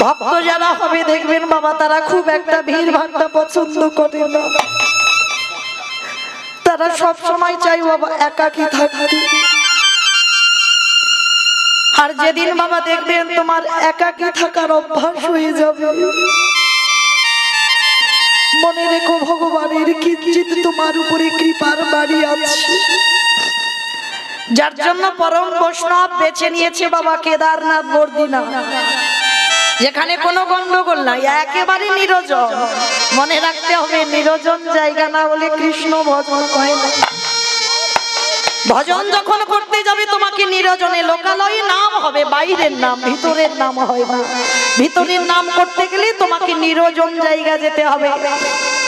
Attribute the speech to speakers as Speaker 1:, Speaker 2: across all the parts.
Speaker 1: ভক্ত যারা হবে দেখবেন বাবা তারা খুব একটা ভিড় ভাট্টা পছন্দ করে না, তারা সব সময় চাই বাবা একাকী থাকতে। আর যেদিন বাবা দেখবেন তোমার একাকী থাকার অভ্যাস হয়ে যাবে, মনে রেখো ভগবানের কিঞ্চিৎ তোমার উপরে কৃপার বাড়ি আছে। যার জন্য পরম বৈষ্ণব বেছে নিয়েছে বাবা কেদারনাথ বদ্রীনাথ, যেখানে কোনো গন্ডগোল নাই, একেবারে নিরজন। মনে রাখতে হবে নিরজন জায়গা না হলে কৃষ্ণ ভজন হয় না। ভজন যখন করতে যাবে তোমাকে নিরজনে, লোকালয়ে নাম হবে, বাইরের নাম, ভিতরের নাম হয় না। ভিতরের নাম করতে গেলে তোমাকে নিরজন জায়গা যেতে হবে,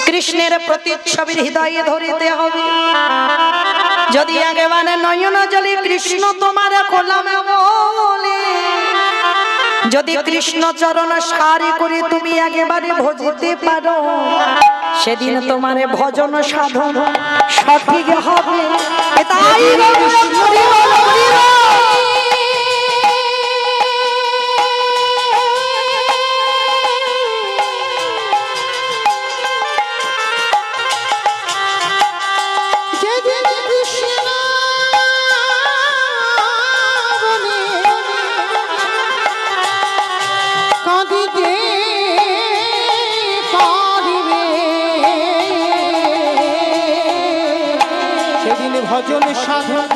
Speaker 1: কৃষ্ণের প্রতিচ্ছবির হৃদয়ে ধরিতে হবে। যদি একেবারে নয়ন জলে কৃষ্ণ তোমার খোলাম বলে, যদি কৃষ্ণ চরণ সারি করে তুমি একেবারে ভজিতে পারো, সেদিন তোমার ভজন সাধন সঠিক হবে। তাই
Speaker 2: ভজন সাধন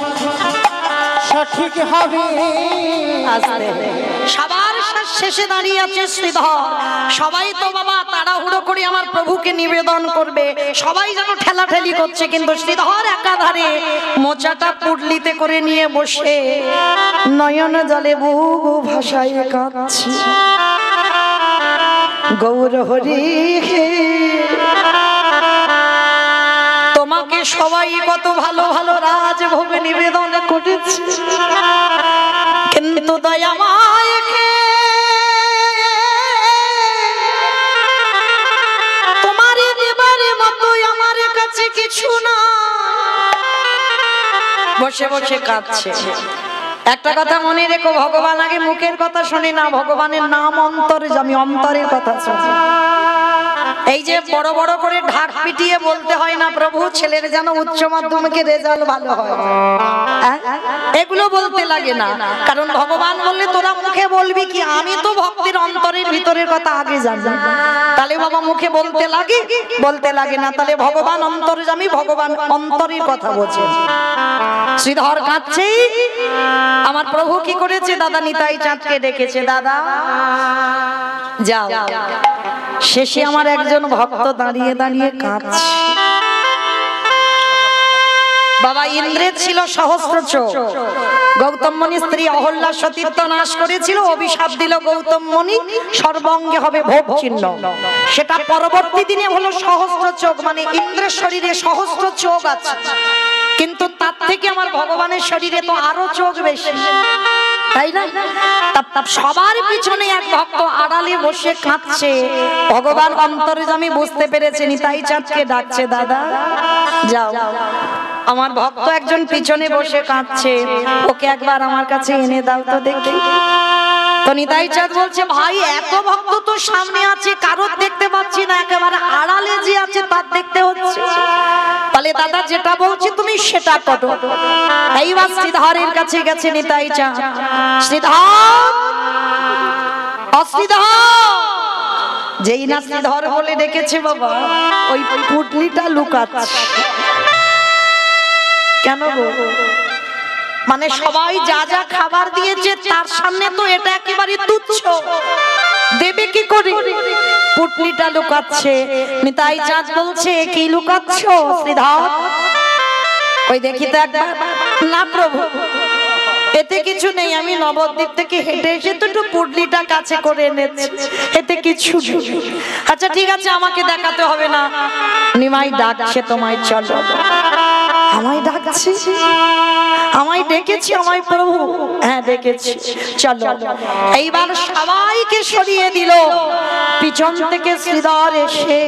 Speaker 2: সঠিক হবে।
Speaker 1: সবার শেষে দাঁড়িয়ে আছে শ্রীধর। সবাই তো বাবা তাড়াহুড়ো করে আমার প্রভুকে নিবেদন করবে, সবাই যেন ঠেলাঠেলি করছে, কিন্তু শ্রীধর একাধারে মোচাটা পুডলিতে করে নিয়ে বসে নয়ন জলে বুবু ভাষায় কাঁদছে। গৌর হরি হে, তোমাকে সবাই কত ভালো ভালো রাজভোগ নিবেদন করেছে, কিন্তু দয়াময় তোমার দেবার মতো আমার কাছে কিছু না। বসে বসে কাঁদছে। একটা কথা মনে রেখো, ভগবান আগে মুখের কথা শুনি না, ভগবানের নাম অন্তরে, আমি অন্তরের কথা শুনি। এই যে বড় বড় করে ঢাক পিটিয়ে বলতে হয় না প্রভু ছেলের যেন উচ্চ মাধ্যমিকের রেজাল্ট ভালো হয়, এগুলো বলতে লাগে না। কারণ ভগবান বললে তোরা মুখে বলবি কি, আমি তো ভক্তির অন্তরের ভিতরের কথা আগে জানি। তাহলে বাবা মুখে বলতে লাগে? বলতে লাগে না। তাহলে ভগবান অন্তর্যামী, ভগবান অন্তরের কথা বলছে। শ্রীধর কাঁদছে। আমার প্রভু কি করেছে? দাদা নিতাই চাঁদকে ডেকেছে, দাদা যাও। শেষে আমার একজন ভক্ত দাঁড়িয়ে দাঁড়িয়ে কাঁদছে। বাবা ইন্দ্রের ছিল সহস্র চোখ, গৌতম মুনির স্ত্রী অহল্যা সতীত্ব নাশ করেছিল, অভিশাপ দিল গৌতম মুনি সর্বাঙ্গে হবে ভোগ চিহ্ন। সেটা পরবর্তী দিনে হলো সহস্র চোখ, মানে ইন্দ্রের শরীরে সহস্র চোখ আছে, কিন্তু তার থেকে আমার ভগবানের শরীরে তো আরো চোখ বেশি, তাই না? সবার পিছনে এক ভক্ত আড়ালে বসে কাঁদছে। ভগবান অন্তর্যামী বুঝতে পেরেছে, নিতাই চাঁদকে ডাকছে, দাদা যাও, আমার ভক্ত একজন পিছনে বসে কাঁদছে, ওকে একবার আমার কাছে এনে দাও তো দেখি। তো নিতাই চাঁদ বলছে, ভাই এত ভক্ত তো সামনে আছে, কারোর দেখতে পাচ্ছি না, একেবারে আড়ালে যে আছে তার দেখতে হচ্ছে। তাহলে দাদা যেটা বলছি তুমি সেটা করো। এইবার শ্রীধরের কাছে গেছে নিতাই চাঁদ। শ্রীধর, অশ্রীধর, যেই না শ্রীধর বলে ডেকেছে বাবা, ওই পুটলিটা লুকাচ্ছে। কেন গো? মানে সবাই যা যা খাবার দিয়েছে তার সামনে তো এটা একেবারে তুচ্ছ, দেবে কি করে? পুটলিটা লুকাচ্ছে। নিতাই চাঁদ বলছে, কি লুকাচ্ছ শ্রীধর? ওই দেখি তো একবার। না প্রভু, এতে কিছু নেই, আমি নবদ্বীপ থেকে হেঁটে এসে তো একটু পুটলিটা কাছে করে এনেছি, এতে কিছু নেই। আচ্ছা ঠিক আছে, আমাকে দেখাতে হবে না, নিমাই ডাকছে তোমায়, চলো। আমায় ডাকছে? আমায় ডেকেছি আমায় প্রভু? হ্যাঁ ডেকেছি, চলো। এইবার সবাইকে সরিয়ে দিল। পিছন থেকে শ্রীধর এসে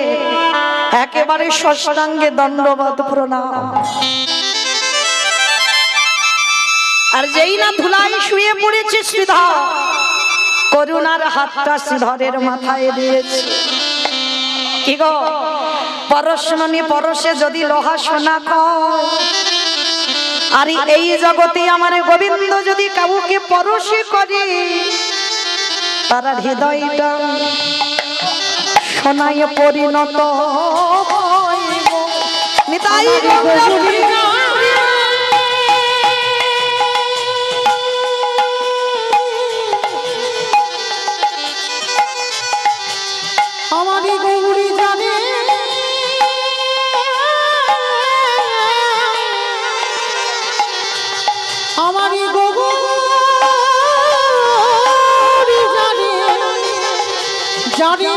Speaker 1: একেবারে ষষ্ঠাঙ্গে দণ্ডবত প্রণাম। আর যেই না ধুলাই শুয়ে পড়েছে শ্রীধর, করুণার হাতটা শ্রীধরের মাথায় দিয়েছে। কি গো, পরশমণি পরশে যদি লোহা সোনা কয়, আর এই জগতে আমার গোবিন্দ যদি কাউকে পরশে করে, তার হৃদয়টা সোনায় পরিণত হইব। নিতাই গৌর
Speaker 2: আমারই গৌরী জানে আমারই গৌরী জানে জানি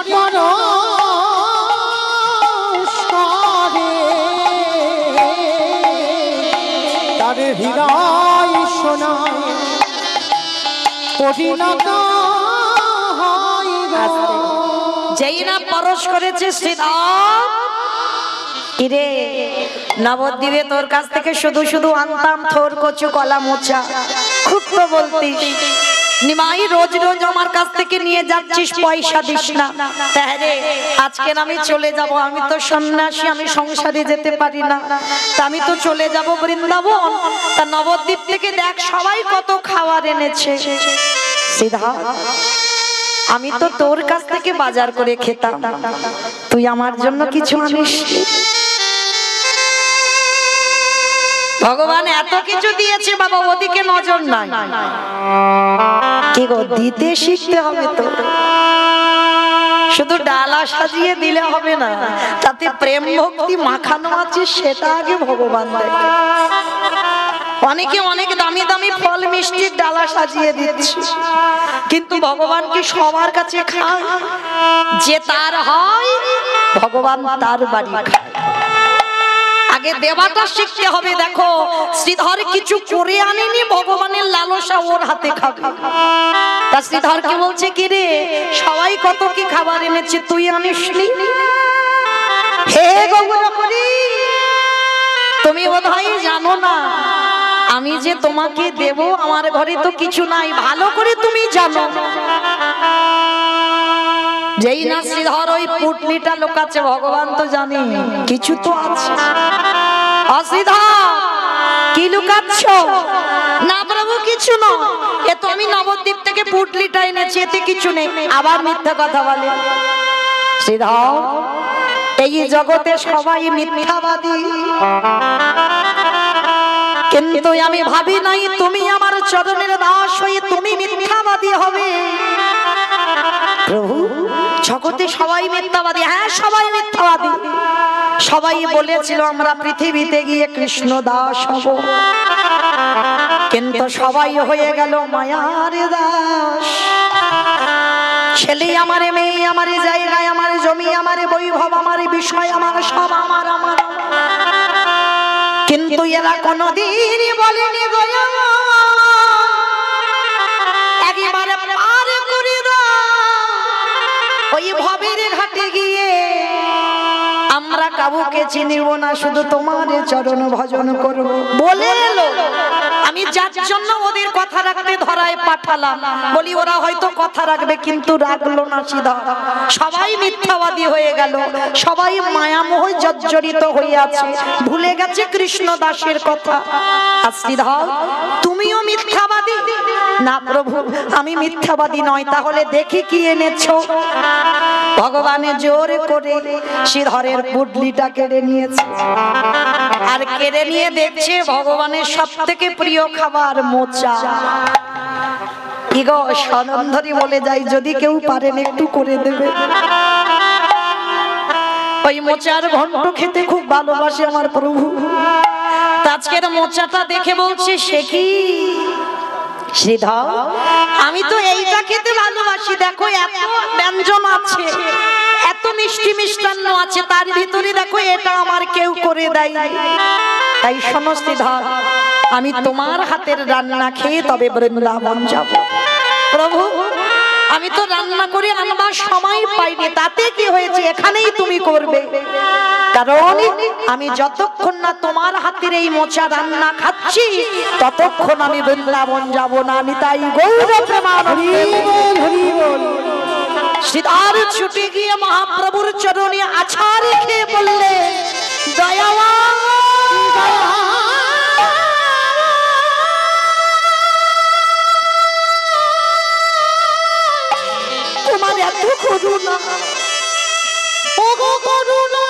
Speaker 2: তার হৃদয় শোনায় পরিণত হয়।
Speaker 1: যেই না পরশ করেছে শ্রীধর, ইরে নবদ্বীপে তোর কাছ থেকে শুধু শুধু আনতাম থোর কচু কলা মোচা, খুব তো বলতিস নিমাই রোজ রোজ আমার কাছ থেকে নিয়ে যাচ্ছিস, পয়সা দিস না। তাহলে আজকে আমি চলে যাব, আমি তো সন্ন্যাসী, আমি সংসারে যেতে পারি না, তা আমি তো চলে যাব বৃন্দাবন। তা নবদ্বীপ থেকে দেখ সবাই কত খাবার এনেছে। শ্রীধর, আমি তো তোর কাছ থেকে বাজার করে খেতাম, তুই আমার জন্য কিছু আনিস? ভগবান এত কিছু দিয়েছে বাবা, ওদিকে নজর নাই। কি গো, দিতে শিখতে হবে তো, শুধু ডালা সাজিয়ে দিলে হবে না, তাতে প্রেম ভক্তি মাখানো আছে সেটা আগে ভগবান দেখে। অনেকে অনেক দামি দামি ফল মিষ্টির ডালা সাজিয়ে দিচ্ছে, কিন্তু ভগবান কি সবার কাছে খায়? যে তার হয় ভগবান তার বাড়ি খায়। আগে দেবাটা শিখতে হবে। দেখো শ্রীধর কিছু করে আনেনি, ভগবানের লালসা ওর হাতে খাবে। তা শ্রীধর কি বলছে, কি রে সবাই কত কি খাবার এনেছে, তুই আনিসনি? হে গৌরহরি, তুমি বোধহয় জানো না আমি যে তোমাকে দেব, আমার ঘরে তো কিছু নাই, ভালো করে তুমি জানো। যেই না শ্রীধর ওই পুটলিটা লোকাচ্ছে, ভগবান তো জানি কিছু তো আছে। শ্রীধর কি লুকাচ্ছ? না প্রভু কিছু নয়, এ তো আমি নবদ্বীপ থেকে পুটলিটা এনেছি, এতে কিছু নেই। আবার মিথ্যা কথা বলে। শ্রীধর, এই জগতে সবাই মিথ্যাবাদী, কিন্তু আমি ভাবি নাই তুমি আমার চরণের দাস হয়ে তুমি মিথ্যাবাদী হবে। প্রভু, জগতে সবাই মিথ্যাবাদী। হ্যাঁ সবাই মিথ্যাবাদী, সবাই বলেছিল আমরা পৃথিবীতে গিয়ে কৃষ্ণ দাস হব, কিন্তু সবাই হয়ে গেল মায়ার দাস। ছেলে আমার, মেয়ে আমার, জায়গায় আমার, জমি আমার, বৈভব আমার, বিষয় আমার, সব আমার আমার, কিন্তু এরা কোনদিন বলেনি গয়া একবার পার করে দাও ওই ভবের ঘাটে গিয়ে, আমরা কাউকে চিনিব না, শুধু তোমার চরণ ভজন করব বলে এলো। আমি যার জন্য ওদের কথা রাখতে ধরায় পাঠালাম, বলি ওরা হয়তো কথা রাখবে, কিন্তু রাখলো না। শ্রীধর, সবাই মিথ্যাবাদী হয়ে গেল, সবাই মায়ামোহ জর্জরিত হয়ে আছে, ভুলে গেছে কৃষ্ণ দাসের কথা। আর শ্রীধর, তুমিও মিথ্যাবাদী? না প্রভু, আমি মিথ্যাবাদী নয়। তাহলে দেখি কি এনেছো। ভগবানে জোর করে শ্রীধরের পুটলিটা কেড়ে নিয়েছে, আর কেড়ে নিয়ে দেখছে ভগবানের সব থেকে প্রিয় খাবার মোচা। কি গো, সনন্ধরি বলে যাই, যদি কেউ পারেন একটু করে দেবে। ওই মোচার ঘন্ট খেতে খুব ভালোবাসে আমার প্রভু। আজকের মোচাটা দেখে বলছে, সে কি শ্রীধর, আমি তো এইটা খেতে ভালোবাসি, দেখো এত ব্যঞ্জন আছে, এত মিষ্টি মিষ্টান্ন আছে, তার ভিতরে দেখো এটা আমার কেউ করে দেয়। তাই শোনো শ্রীধর, আমি তোমার হাতের রান্না খেয়ে তবে বৃন্দাবন যাব। প্রভু আমি তো রান্না করে আনবার সময় পাইনি, তাতে কি হয়েছে, এখানেই তুমি করবে। কারণ আমি যতক্ষণ না তোমার হাতের এই মোচা রান্না খাচ্ছি ততক্ষণ আমি বৃন্দাবন যাব না। নিতাই গৌর প্রেমানন্দে। শ্রীধর ছুটে গিয়ে মহাপ্রভুর চরণে আছা রেখে বললে, দয়াবান তোমার এত করুণা,
Speaker 2: ওগো করুণা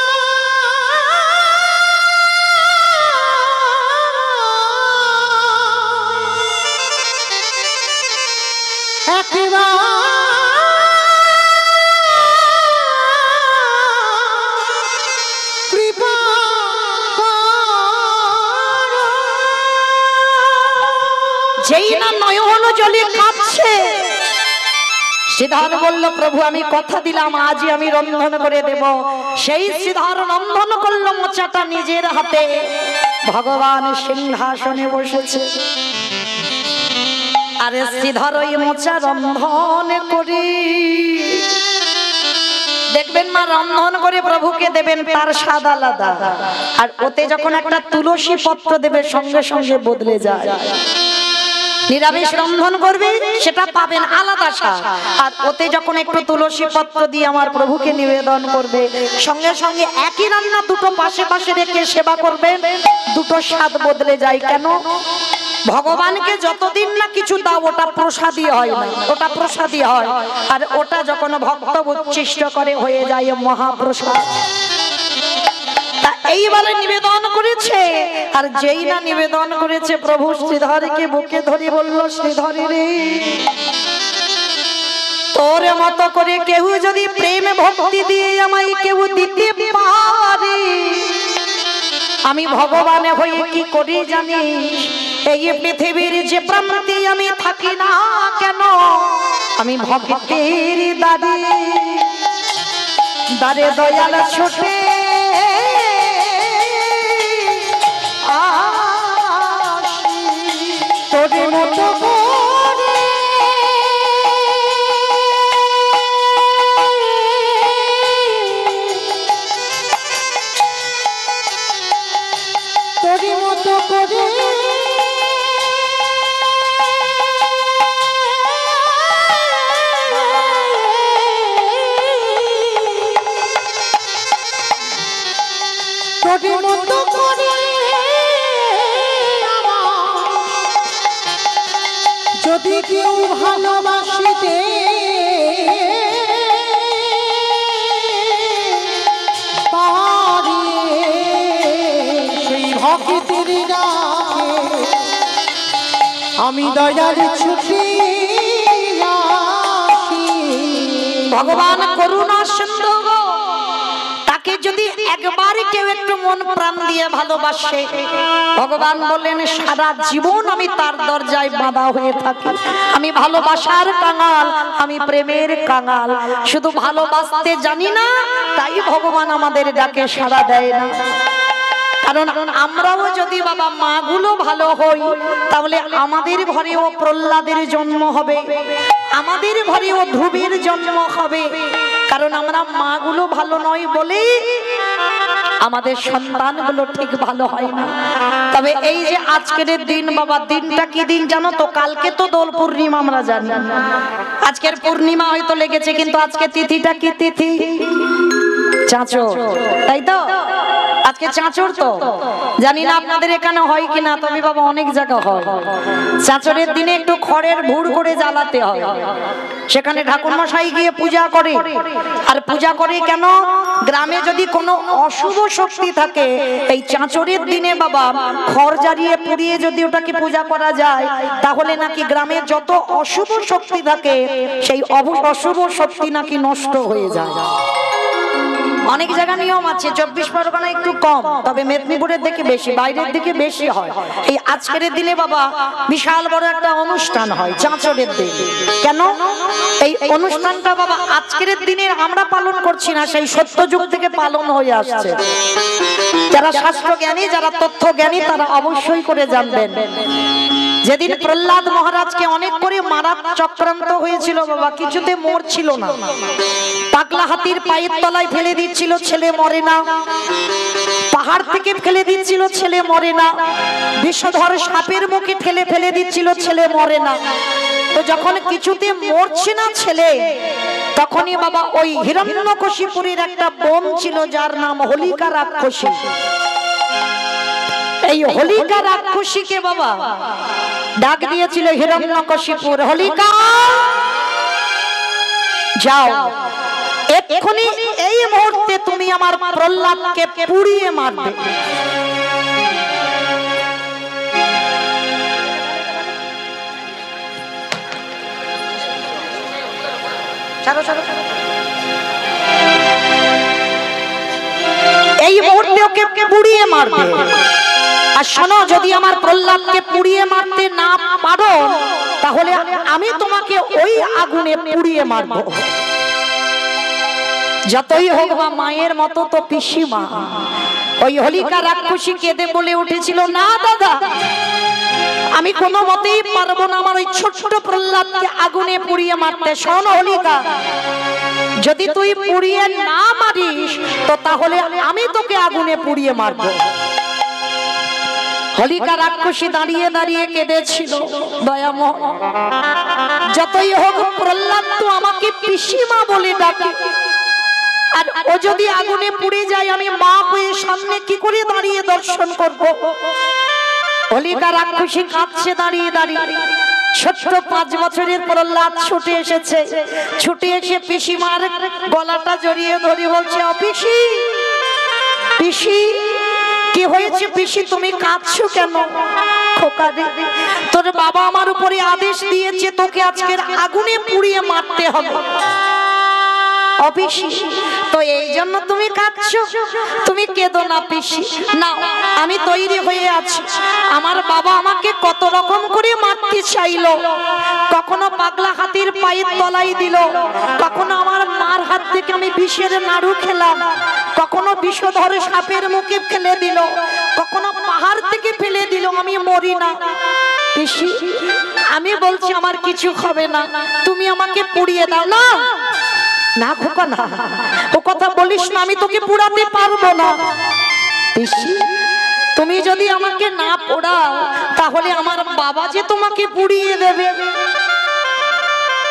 Speaker 2: কৃপা
Speaker 1: যেই না নয়ন জলে কাঁদছে, শ্রীধর বলল, প্রভু আমি কথা দিলাম আজই আমি রন্ধন করে দেব। সেই শ্রীধর রন্ধন করলো মোচাটা নিজের হাতে। ভগবান সিংহাসনে বসেছে, আরে শ্রীধর ওই মোচা রন্ধন করি দেখবেন মা, রন্ধন করে প্রভুকে দেবেন, তার স্বাদ আলাদা। আর ওতে যখন একটা তুলসী পত্র দেবে সঙ্গে সঙ্গে বদলে যায়। নিরামিষ রন্ধন করবে সেটা পাবেন আলাদা স্বাদ, আর ওতে যখন একটু তুলসী পত্র দিয়ে আমার প্রভুকে নিবেদন করবে সঙ্গে সঙ্গে একই রান্না দুটো পাশে পাশে রেখে সেবা করবেন, দুটো স্বাদ বদলে যায়। কেন? ভগবানকে যতদিন না কিছু দাও ওটা প্রসাদী হয় না, ওটা প্রসাদী হয়, আর ওটা যখন ভক্ত উচ্ছিষ্ট করে হয়ে যায় মহাপ্রসাদ। এইবারে নিবেদন করেছে, আর যেই না নিবেদন করেছে প্রভু শ্রীধরকে বুকে ধরে বলল, শ্রীধরি রে, তোর মতো করে কেউ যদি প্রেম ভক্তি দিয়ে আমায় কেউ দিতে পারে, আমি ভগবানে হয়ে কি করি জানিস? এই পৃথিবীর যে প্রান্তে আমি থাকি না কেন, আমি ভক্তের দাঁড়ে দাঁড়ে দয়াল ছোটে
Speaker 2: তোর মতো করে তোর মতো করে তোর মতো করে যদি কেউ ভালোবাসিতে পারে, সেই ভক্তের ডাকে আমি দয়ার ছুটি আসি।
Speaker 1: ভগবান করুণা সিন্ধু গো, তাকে যদি একবার কেউ একটু মন প্রাণ দিয়ে ভালোবাসে, ভগবান বললেন সারা জীবন আমি তার দরজায় বাঁধা হয়ে থাকি। আমি ভালোবাসার কাঙাল, আমি প্রেমের কাঙাল, শুধু ভালোবাসতে জানি না, তাই ভগবান আমাদের ডাকে সাড়া দেয় না। কারণ আমরাও যদি বাবা মাগুলো ভালো হই, তাহলে আমাদের ঘরেও প্রহ্লাদের জন্ম হবে, আমাদের ঘরেও ধ্রুবের জন্ম হবে। কারণ আমরা মাগুলো ভালো নয় বলে আমাদের সন্তানগুলো ঠিক ভালো হয় না। তবে এই যে আজকের দিন বাবা, দিনটা কি দিন জানো তো? কালকে তো দোল পূর্ণিমা আমরা জানি, আজকের পূর্ণিমা হয়তো লেগেছে, কিন্তু আজকে তিথিটা কি তিথি? চাঁচর, তাই তো? আজকে চাঁচর তো, জানি না আপনাদের এখানে হয় কিনা, তবে বাবা অনেক জায়গা হয়। চাঁচরের দিনে একটু খড়ের ভুড় করে জ্বালাতে হয়, সেখানে ঠাকুর মশাই গিয়ে পূজা করে। আর পূজা করে কেন? গ্রামে যদি কোনো অশুভ শক্তি থাকে, এই চাঁচরের দিনে বাবা খড় জ্বালিয়ে পুড়িয়ে যদি ওটাকে পূজা করা যায়, তাহলে নাকি গ্রামে যত অশুভ শক্তি থাকে সেই অশুভ শক্তি নাকি নষ্ট হয়ে যায়। অনেক জায়গা নিয়ম আছে, 24 পরগনা একটু কম, তবে মেদিনীপুরের দিকে বেশি, বাইরের দিকে বেশি হয়। এই আজকের দিনে বাবা বিশাল বড় একটা অনুষ্ঠান হয় চাঁচরের দিনে। কেন এই অনুষ্ঠানটা বাবা আজকের দিনে আমরা পালন করছি না, সেই সত্যযুগ থেকে পালন হয়ে আসছে। যারা শাস্ত্র জ্ঞানী, যারা তথ্য জ্ঞানী, তারা অবশ্যই করে জানবেন যেদিন প্রহ্লাদ মহারাজকে অনেক করে মারার চক্রান্ত হয়েছিল বাবা, কিছুতে মরছিল না। পাগলা হাতির পায়ের তলায় ফেলে দিচ্ছিল, ছেলে মরে না। পাহাড় থেকে ফেলে দিচ্ছিল, ছেলে মরে না। বিষধর সাপের মুখে ঠেলে ফেলে দিচ্ছিল, ছেলে মরে না। তো যখন কিছুতে মরছে না ছেলে, তখনই বাবা ওই হিরণ্যকশিপুরের একটা বোন ছিল যার নাম হোলিকা রাক্ষসী। এই হোলিকা রাক্ষসীকে বাবা ডাক দিয়েছিল হিরণ্যকশিপুর, হোলিকা যাও, এক্ষুনি এই মুহূর্তে তুমি আমার প্রহ্লাদকে পুড়িয়ে মারবে। এই মুহূর্তে ওকে পুড়িয়ে মারবে। আর শোনো, যদি আমার প্রহ্লাদকে পুড়িয়ে মারতে না পারো, তাহলে আমি তোমাকে ওই আগুনে পুড়িয়ে মারবো। যতই হোক বা মায়ের মতো তো পিসিমা। ওই হোলিকা রাক্ষসী কেঁদে বলে উঠেছিল, না দাদা, আমি কোনো মতেই পারবো না আমার ওই ছোট্ট প্রহ্লাদকে আগুনে পুড়িয়ে মারতে। শোন হোলিকা, যদি তুই পুড়িয়ে না মারিস তো তাহলে আমি তোকে আগুনে পুড়িয়ে মারবো। হোলিকা রাক্ষসী দাঁড়িয়ে দাঁড়িয়ে কেঁদেছিল, দয়াময়, যতই হোক প্রহ্লাদ তো আমাকে পিসিমা বলে ডাকে, আর ও যদি আগুনে পুড়ে যায় আমি মা হয়ে সামনে কি করে দাঁড়িয়ে দর্শন করব। হোলিকা রাক্ষসী কাঁদছে দাঁড়িয়ে দাঁড়িয়ে। ছোট্ট 5 বছরের প্রহ্লাদ ছুটে এসেছে, ছুটে এসে পিসিমার গলাটা জড়িয়ে ধরে বলছে, ও পিসি, পিসি কি হয়েছে পিসি, তুমি কাঁদছো কেন? খোকা রে, তোর বাবা আমার উপরে আদেশ দিয়েছে তোকে আজকের আগুনে পুড়িয়ে মারতে হবে। পিসি, তো এই জন্য তুমি কাঁদছো? তুমি কেঁদো না পিসি, না আমি তৈরি হয়ে আছি। আমার বাবা আমাকে কত রকম করে মারতে চাইলো, কখনো পাগলা হাতির পায়ের তলায় দিল, কখনো আমার মার হাত থেকে আমি বিষের নাড়ু খেলাম, কখনো বিষধর সাপের মুখে ফেলে দিল, কখনো পাহাড় থেকে ফেলে দিল, আমি মরি না। পিসি, আমি বলছি আমার কিছু হবে না, তুমি আমাকে পুড়িয়ে দাও। না না খোকা, না ও কথা বলিস না, আমি তোকে পুড়াতে পারবো না। পিসি, তুমি যদি আমাকে না পোড়াও তাহলে আমার বাবা যে তোমাকে পুড়িয়ে দেবে।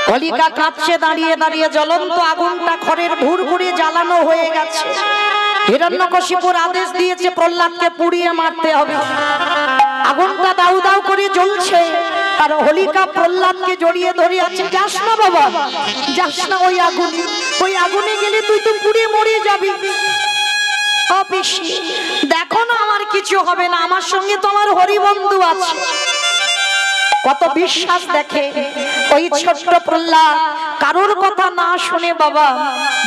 Speaker 1: হোলিকা কাঁদছে দাঁড়িয়ে দাঁড়িয়ে। জ্বলন্ত আগুনটা খড়ের ভুর ভুরে জ্বালানো হয়ে গেছে। হিরণ্যকশিপুর আদেশ দিয়েছে প্রহ্লাদকে পুড়িয়ে মারতে হবে। আগুনটা দাউ দাউ করে জ্বলছে, আর হোলিকা প্রহ্লাদকে জড়িয়ে ধরে আছে। যাস না বাবা, যাস না ওই আগুনে, ওই আগুনে গেলে তুই তো পুড়ে মরে যাবি। পিসি, দেখো না আমার কিছু হবে না, আমার সঙ্গে তো আমার হরিবন্ধু আছে। কত বিশ্বাস দেখে ওই ছোট্ট প্রহ্লাদ কারোর কথা না শুনে বাবা,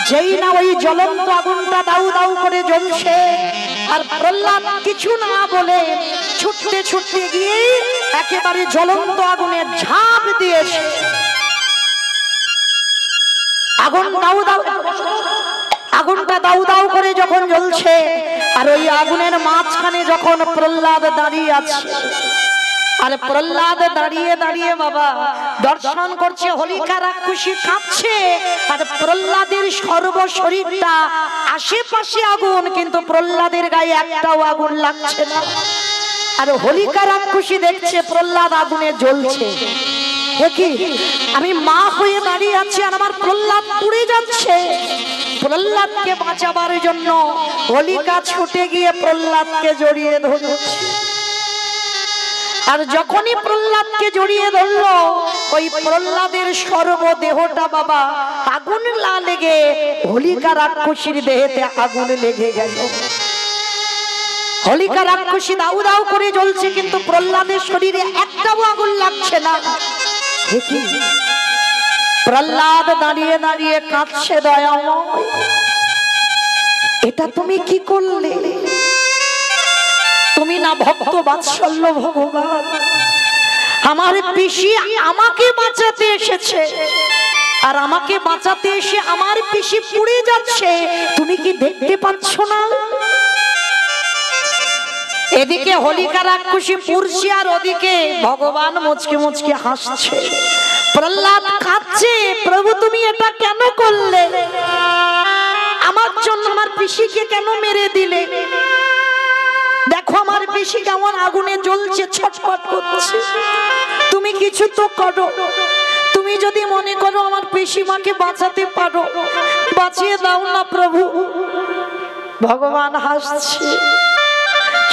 Speaker 1: যেই না ওই জ্বলন্ত আগুনটা দাউ দাউ করে জ্বলছে, আর প্রহ্লাদ কিছু না বলে ছুটতে ছুটতে গিয়ে একেবারে জ্বলন্ত আগুনে ঝাঁপ দিয়েছে। আগুন দাউ দাউ, আগুনটা দাউ দাউ করে যখন জ্বলছে, আর ওই আগুনের মাঝখানে যখন প্রহ্লাদ দাঁড়িয়ে আছে, আর প্রহ্লাদ দাঁড়িয়ে দাঁড়িয়ে বাবা দর্শন করছে, হোলিকা রাক্ষসী কাঁপছে, আর প্রহ্লাদের সর্বশরীরটা আশেপাশে আগুন, কিন্তু প্রহ্লাদের গায়ে একটাও আগুন লাগছে না। আর হোলিকা রাক্ষসী দেখছে প্রহ্লাদ আগুনে জ্বলছে। দেখি আমি মা হয়ে দাঁড়িয়ে আছি আর আমার প্রহ্লাদ পুড়ে যাচ্ছে। প্রহ্লাদকে বাঁচাবার জন্য হোলিকা ছুটে গিয়ে প্রহ্লাদকে জড়িয়ে ধরছে। আর যখনই প্রহ্লাদকে জড়িয়ে ধরলো, ওই প্রহ্লাদের সর্বদেহটা বাবা আগুন লেগে হোলিকা রাক্ষসীর দেহেতে আগুন লেগে গেল। হোলিকা রাক্ষসী দাউ দাউ করে জ্বলছে, কিন্তু প্রহ্লাদের শরীরে একটাও আগুন লাগছে না। প্রহ্লাদ দাঁড়িয়ে দাঁড়িয়ে কাঁদছে, দয়াময়, এটা তুমি কি করলে? তুমি না ভক্ত বাৎসল্য ভগবান, আমার পিসি আমাকে বাঁচাতে এসেছে, আর আমাকে বাঁচাতে এসে আমার পিসি পুড়ে যাচ্ছে, তুমি কি দেখতে পাচ্ছ না? এদিকে হোলিকা রাক্ষসী পুরছি আর ওদিকে ভগবান মুচকি মুচকি হাসছে। প্রহ্লাদ কাঁদছে, প্রভু তুমি এটা কেন করলে? আমার জন্য আমার পিসিকে কেন মেরে দিলে? দেখো আমার পিসি কেমন আগুনে জ্বলছে, ছটফট করছে। তুমি কিছু তো করো। তুমি যদি মনে করো আমার পিসিমাকে বাঁচাতে পারো, বাঁচিয়ে দাও না প্রভু। ভগবান হাসছে।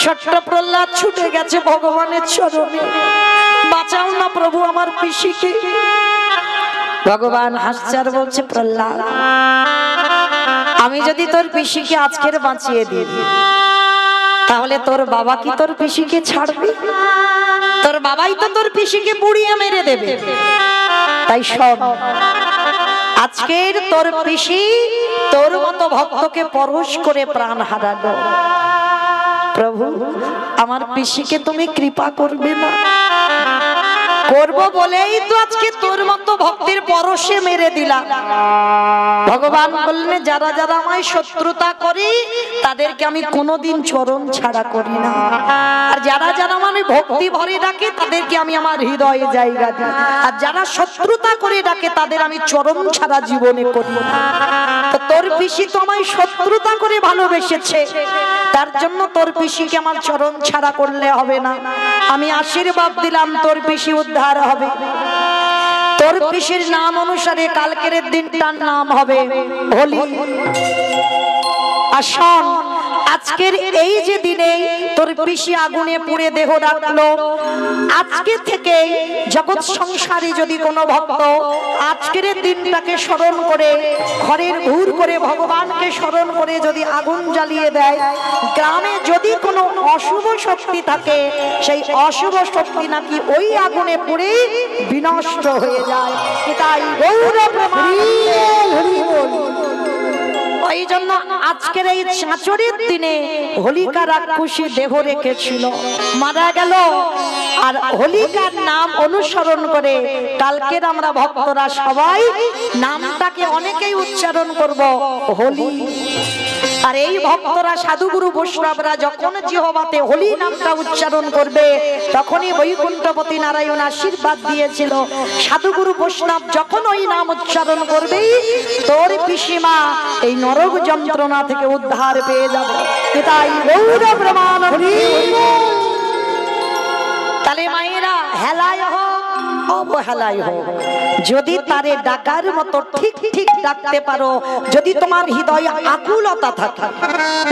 Speaker 1: ছোট্ট প্রহ্লাদ ছুটে গেছে ভগবানের চরণে, বাঁচাও না প্রভু আমার পিসিকে। ভগবান হাসছে আর বলছে, প্রহ্লাদ আমি যদি তোর পিসিকে আজকের বাঁচিয়ে দিই, তাহলে তোর বাবা কি তোর পিসিকে ছাড়বে? তোর বাবাই তো তোর পিসিকে পুড়িয়ে মেরে দেবে। তাই শোন, আজকের তোর পিসি তোর মতো ভক্তকে পরশ করে প্রাণ হারালো। প্রভু আমার পিসিকে তুমি কৃপা করবে না? করব বলেই তো আজকে তোর মতো ভক্তের পরশে মেরে দিলাম। ভগবান বললেন, যারা যারা আমায় শত্রুতা করে তাদেরকে আমি কোনোদিন চরণ ছাড়া করি না, আর যারা যারা আমায় ভক্তি ভরে ডাকে তাদেরকে আমি আমার হৃদয়ে জায়গা দিই, আর যারা শত্রুতা করে ডাকে তাদের আমি চরণ ছাড়া জীবনে করি না। তো তোর পিসি তো আমায় শত্রুতা করে ভালোবেসেছে, তার জন্য তোর পিসিকে আমার চরণ ছাড়া করলে হবে না। আমি আশীর্বাদ দিলাম তোর পিসি উদ্ধার হবে। তোর পিসির নাম অনুসারে কালকের দিনটার নাম হবে হোলি। আর শোন, আজকের এই যে দিনে তোর পিসি আগুনে পুড়ে দেহ রাখলো, আজকে থেকে জগৎ সংসারে যদি কোনো ভক্ত আজকের দিনটাকে স্মরণ করে ঘরের ঘুর করে ভগবানকে স্মরণ করে যদি আগুন জ্বালিয়ে দেয়, গ্রামে যদি কোনো অশুভ শক্তি থাকে সেই অশুভ শক্তি নাকি ওই আগুনে পুড়ে বিনষ্ট হয়ে যায়। তাই গৌর প্রমাণ। ওই জন্য আজকের এই চাঁচরের দিনে হোলিকা রাক্ষসী দেহ রেখেছিল, মারা গেল, আর হোলিকার নাম অনুসরণ করে কালকের আমরা ভক্তরা সবাই নামটাকে অনেকেই উচ্চারণ করব হোলি। আর এই ভক্তরা সাধুগুরু বৈষ্ণবরা যখন জিহ্বাতে হোলি নামটা উচ্চারণ করবে, তখনই বৈকুণ্ঠপতি নারায়ণ আশীর্বাদ দিয়েছিল, সাধুগুরু বৈষ্ণব যখন ওই নাম উচ্চারণ করবে তোর পিসিমা এই নরক যন্ত্রণা থেকে উদ্ধার পেয়ে যাবে। তাই গৌর প্রমাণ। তাহলে মায়েরা হেলায় হোক অবহেলায় হোক, যদি তারে ডাকার মতো ঠিক ঠিক ডাকতে পারো, যদি তোমার হৃদয়ে আকুলতা থাকে,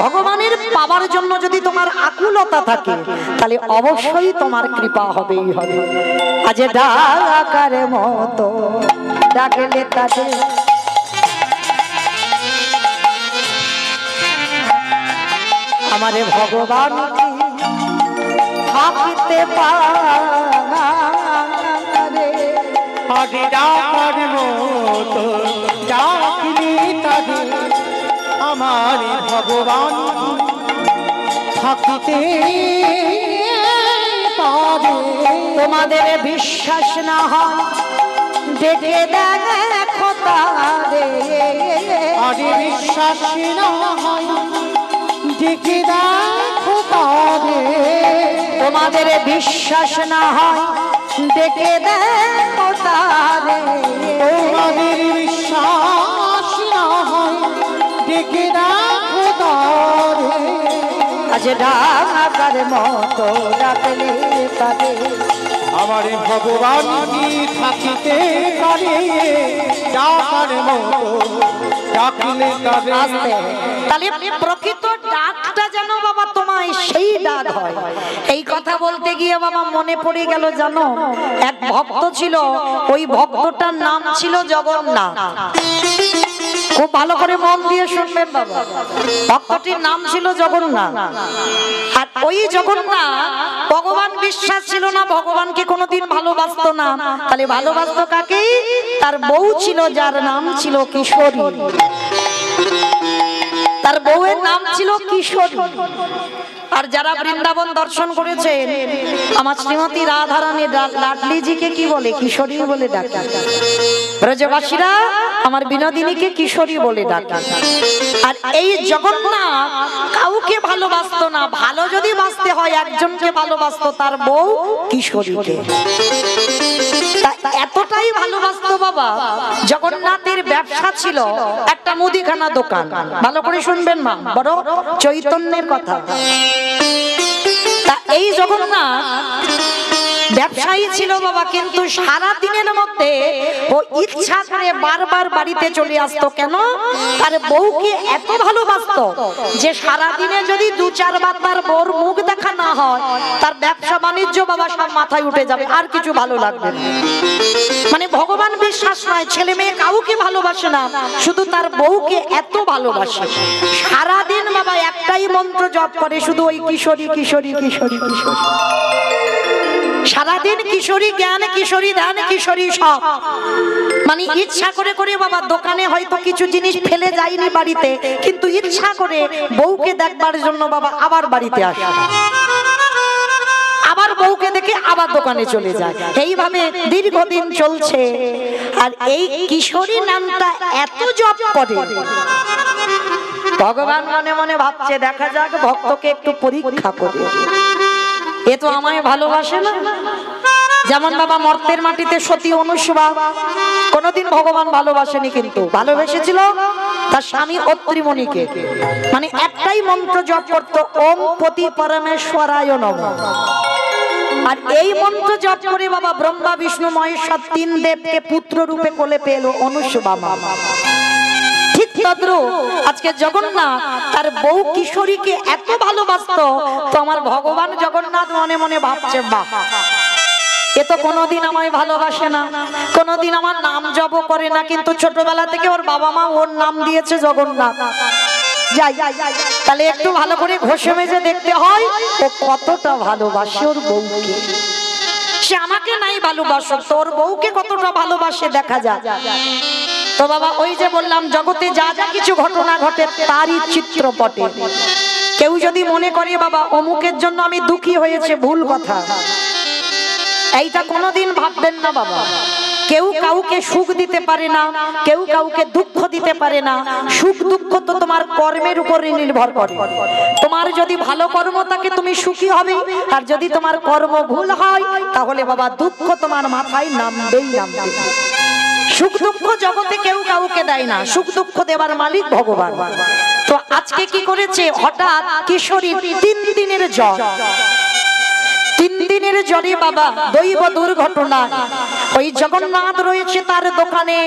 Speaker 1: ভগবানের পাওয়ার জন্য যদি তোমার আকুলতা থাকে, তাহলে অবশ্যই তোমার কৃপা হবেই হবে। আজ ডাকার মতো ডাকলে তাদের আমারে ভগবান থাকিতে পারে।
Speaker 2: আগে ডাকার মতো ডাকলে তাদের আমার ভগবান থাকিতে পারে।
Speaker 1: তোমাদের বিশ্বাস না হয় ডেকে দেখো তারে।
Speaker 2: আগে বিশ্বাস না হয় ডেকে দেখো তারে।
Speaker 1: তোমাদের বিশ্বাস না হয় ডেকে দেখো তারে।
Speaker 2: তোমাদের বিশ্বাস না হয় ডেকে দেখো তারে।
Speaker 1: আজ ডাকার মতো ডাকলে তাদের
Speaker 2: আমার ভগবান কি থাকিতে পারে। ডাকার মতো ডাকলে তাদের।
Speaker 1: তাহলে প্রকৃত ডাকটা যেন বাবা তোমায় সেই ডাক হয়। এই কথা বলতে গিয়ে বাবা মনে পড়ে গেল, জানো এক ভক্ত ছিল, ওই ভক্তটার নাম ছিল জগন্নাথ। খুব ভালো করে মন দিয়ে শুনবেন বাবা, ভক্তটির নাম ছিল জগন্নাথ। আর ওই জগন্নাথ ভগবান বিশ্বাস ছিল না, ভগবানকে কোনোদিন ভালোবাসতো না। তাহলে ভালোবাসতো কাকে? তার বউ ছিল, যার নাম ছিল কিশোরী। তার বউয়ের নাম ছিল কিশোরী। আর যারা বৃন্দাবন দর্শন করেছেন আমার শ্রীমতী রাধারানী লাডলিজিকে কি বলে? কিশোরী বলে ডাকে। ব্রজবাসীরা আমার বিনোদিনীকে কিশোরী বলে ডাকে। আর এই জগন্নাথ কাউকে ভালোবাসতো না, ভালো যদি বাসতে হয় একজনকে ভালোবাসতো, তার বউ কিশোরীকে। এতটাই ভালোবাসতো বাবা, জগন্নাথের ব্যবসা ছিল একটা মুদিখানা দোকান। ভালো করে শুনবেন মা, বড় চৈতন্যের কথা। তা এই জগন্নাথ ব্যবসায়ী ছিল বাবা, কিন্তু সারা দিনের মধ্যে ও ইচ্ছা করে বারবার বাড়িতে চলে আসতো। কেন? তার বউকে এত ভালোবাসতো যে সারা দিনে যদি 2-4 বার তার বউর মুখ দেখা না হয়, তার ব্যবসা বাণিজ্য বাবা সব মাথায় উঠে যাবে, আর কিছু ভালো লাগবে না। মানে ভগবান বিশ্বাস নয়, ছেলে মেয়ে কাউকে ভালোবাসে না, শুধু তার বউকে এত ভালোবাসে। সারা দিন বাবা একটাই মন্ত্র জপ করে, শুধু ওই কিশোরী কিশোরী কিশোরী কিশোরী। সারাদিন কিশোরী জ্ঞান, কিশোরী ধ্যান, কিশোরী সব। মানে ইচ্ছা করে করে বাবা দোকানে হয়তো কিছু জিনিস ফেলে যায়নি বাড়িতে, কিন্তু ইচ্ছা করে বউকে দেখবার জন্য বাবা আবার বাড়িতে আসে, আবার বউকে দেখে আবার দোকানে চলে যায়। এইভাবে দীর্ঘদিন চলছে। আর এই কিশোরী নামটা এত জপ করে, ভগবান মনে মনে ভাবছে দেখা যাক ভক্তকে একটু পরীক্ষা করে, এ তো আমায় ভালোবাসে না। যেমন বাবা মর্তের মাটিতে সতী অনুসুয়া কোনদিন ভগবান ভালোবাসেনি, কিন্তু ভালোবেসেছিল তার স্বামী অত্রিমণিকে। মানে একটাই মন্ত্র জপ করতো, ওম পতি পরমেশ্বরায় নমঃ। আর এই মন্ত্র জপ করে বাবা ব্রহ্মা বিষ্ণু মহেশ্বর 3 দেবকে পুত্র রূপে কোলে পেল অনুসুয়া মা। ঠিক তদ্রূপ আজকে জগন্নাথ তার বউ কিশোরীকে এত ভালোবাসতো, তো আমার ভগবান জগন্নাথ মনে মনে ভাবছে বাহ, এ তো কোনোদিন আমায় ভালোবাসে না, কোনোদিন আমার নাম জপ করে না, কিন্তু ছোটবেলা থেকে ওর বাবা মা ওর নাম দিয়েছে জগন্নাথ। যাই তাহলে একটু ভালো করে ঘষে মেজে দেখতে হয় ও কতটা ভালোবাসে ওর বউকে। সে আমাকে নাই ভালোবাসো, তোর বউকে কতটা ভালোবাসে দেখা যায়। তো বাবা ওই যে বললাম জগতে যা যা কিছু ঘটনা ঘটে তারই চিত্রপটে। কেউ যদি মনে করে বাবা অমুকের জন্য আমি দুঃখী হয়েছে, ভুল কথা। এইটা কোনোদিন ভাববেন না বাবা। কেউ কাউকে সুখ দিতে পারে না, কেউ কাউকে দুঃখ দিতে পারে না। সুখ দুঃখ তো তোমার কর্মের উপরে নির্ভর করে। তোমার যদি ভালো কর্ম থাকে তুমি সুখী হবে, আর যদি তোমার কর্ম ভুল হয় তাহলে বাবা দুঃখ তোমার মাথায় নামবেই নামবে। সুখ দুঃখ জগতে কেউ কাউকে দেয় না, সুখ দুঃখ দেবার মালিক ভগবান। তো আজকে কি করেছে, হঠাৎ কিশোরী 3 দিনের জ্বর, 3 দিনের জ্বরে বাবা দৈব দুর্ঘটনা, ওই জগন্নাথ রয়েছে তার দোকানে,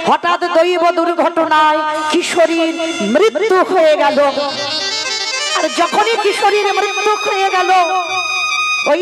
Speaker 1: হঠাৎ দৈব দুর্ঘটনায় কিশোরীর মৃত্যু হয়ে গেল। আর যখনই কিশোরীর মৃত্যু হয়ে গেল, ওই